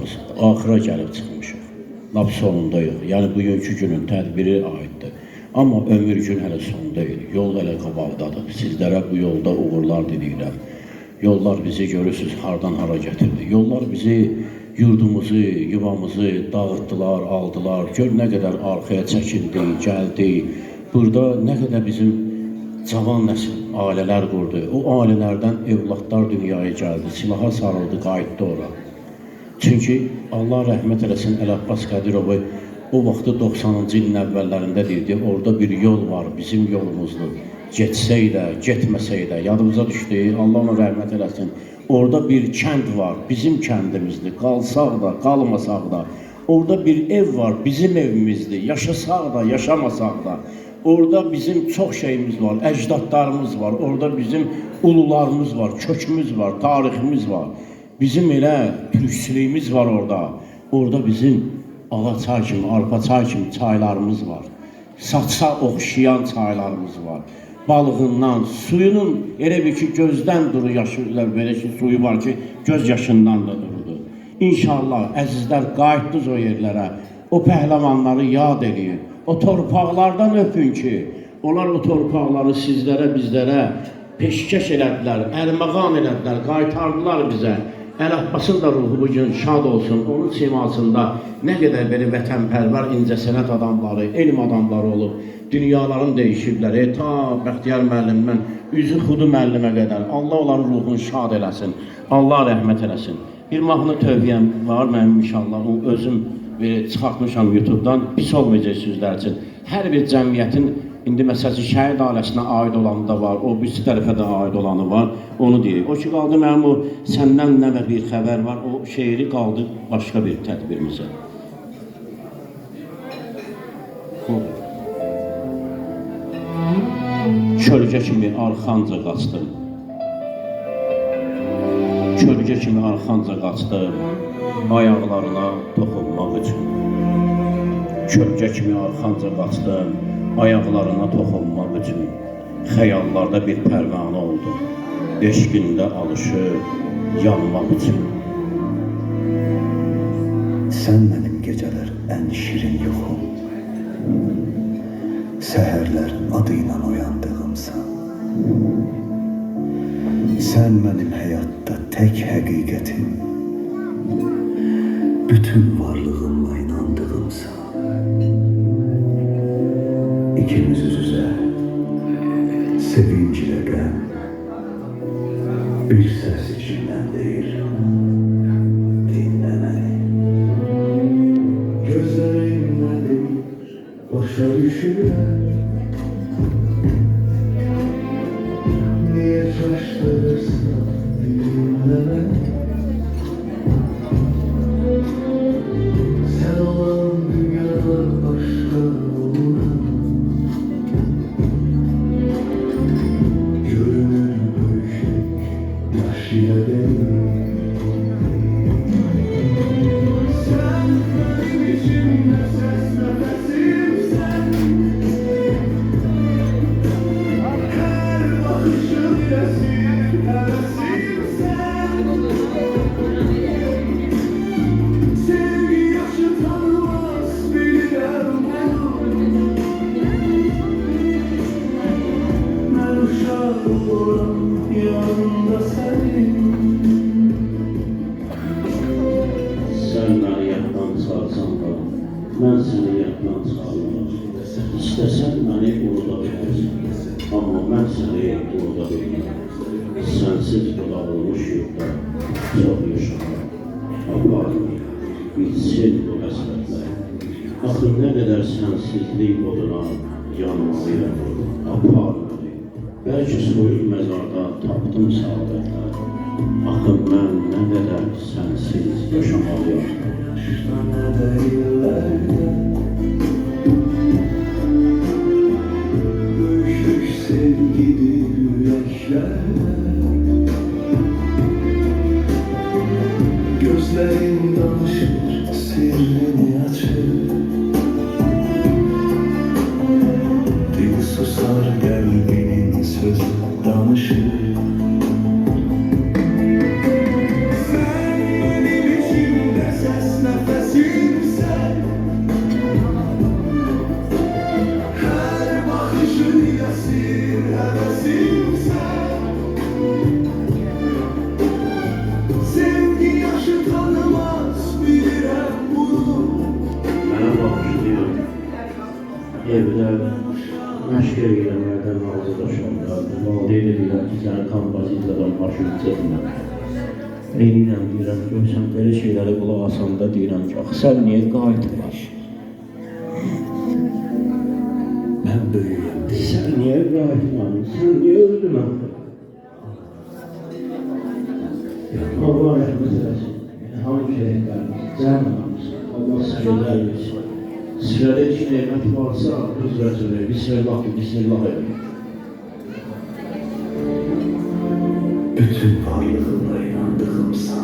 çıxmışıq, axıra gəlib çıxmışıq. Lap sonunda yox. Yəni bugünkü günün tədbiri aiddir. Amma ömür gün hələ son deyil. Yol hələ qabaqdadır. Sizlərə bu yolda uğurlar diləyirəm. Yollar bizi görürsünüz hardan hara gətirdi. Yollar bizi yurdumuzu, yuvamızı dağıttılar, aldılar. Gör nə qədər arxaya çəkildi, gəldi. Burada nə qədər bizim cavan nəsil ailələr qurdu. O ailələrdən evlatlar dünyaya gəldi, silaha sarıldı, qayıtdı ora. Çünki Allah rəhmət eləsin Əl-Abbas Qədirovu o vaxtı 90-cı ilin əvvəllərində deyirdi, orada bir yol var, bizim yolumuzdur. Getsə də, getməsə də, yadımıza düşdü, Allah ona rəhmət eləsin. Orada bir kənd var, bizim kəndimizdir, qalsaq da, qalmasaq da. Orada bir ev var, bizim evimizdir, yaşasaq da, yaşamasaq da. Orada bizim çox şeyimiz var, əcdadlarımız var, orada bizim ulularımız var, kökümüz var, tariximiz var. Bizim elə türkçülüyümüz var orada. Orada bizim Alaçay kimi, Arpaçay kimi çaylarımız var. Saça oxşayan çaylarımız var. Balığından, suyunun elə bir ki gözdən duru yaşırlar, belə ki suyu var ki göz yaşından da durudur. İnşallah əzizlər qayıtdınız o yerlərə, o pəhləvanları yad edin. O torpaqlardan öpün ki, onlar o torpaqları sizlərə, bizlərə peşkəş elədilər, ərmağan elədilər, qaytardılar bizə. Əl-Abbasın da ruhu bugün şad olsun, onun simasında nə qədər belə vətənpərvər, incəsənət adamları, elm adamları olub, dünyaların dəyişibləri, ta Bəxtiyar müəllimdən, Üzü Xudu müəllimə qədər. Allah onların ruhunu şad eləsin, Allah rəhmət eləsin. Bir mahnı tövbiyəm var mənim inşallah, o özüm çıxartmışam YouTube'dan, pis olmayacaq sözlər üçün. Hər bir cəmiyyətin, indi məsələn şəhid ailəsinə aid olanı da var, o birisi tərəfə də aid olanı var, onu deyək. O ki qaldı mənim o səndən nə və bir xəbər var, o şeiri qaldı başqa bir tədbirimizə. Kölgə kimi arxanca qaçdım. Kölgə kimi arxanca qaçdım, ayaqlarına toxunmaq üçün. Kölgə kimi arxanca qaçdım, ayaqlarına toxunmaq üçün. Xəyallarda bir pərvanə oldu, eşqində alışıb yanmaq üçün. Sən mənim gecələr ən şirin yoxum, səhərlər adıyla oyandığımsan. Sən mənim həyatda tək həqiqətim, bütün varlığımla inandığımsan. İkimiz üz-üzə, sevinc ilə qəm, bir səs içindən deyir, dinlə məni. Gözlərimlə deyir, başa düşürəm, niyə çaşdırırsan, dinlə məni. Sən olan dünyada başqa oluram. Sen benim içimde ses nefesimsen, her bakışım resim hevesimsen. Sevgi yaşı tanımaz bilirəm bunu. Ben uşaq oluram yanında senin. Sen beni yatdan çağırsan da, mən seni yatdan çağırmam. İstəsən məni orada bilərsən, amma mən səni orada bilməm. Sənsiz budağılmış yurda çox yaşamaq, aparmır, bitsin bu həsrətlər. Axı nə qədər sənsizlik oduna yanmalıyam, aparmır. Bəlkə soyuq məzarda tapdım saadətlər. Axı mən nə qədər sənsiz yaşamalıyam. Yaşlarına deyirlərdə, böyük sevgidir ürəklərdə. Gözlərin danışır, sirrini açır. Dil susar, qəlbinin sözü danışır. Sen benim içimde ses məşq eləmələrdən hazırlaşanda, valideyn edirlər ki, səni kompozitlərdən başını çəkmə. Eynən deyirəm, görsən, belə şeyləri qulaq asanda deyirəm ki, axı sən niyə qayıtmır? Mən böyüyəm, sən niyə qayıtmadın, sən niyə öldün axı? Allah rəhmət eləsin, hamı şəhidlərimiz, cəmləmiz, Allah səhiyyə versin. Sırada iki neymət varsa, öz rəsələ, Bismillah, Bismillah edin. Bütün varlığımla inandığımsa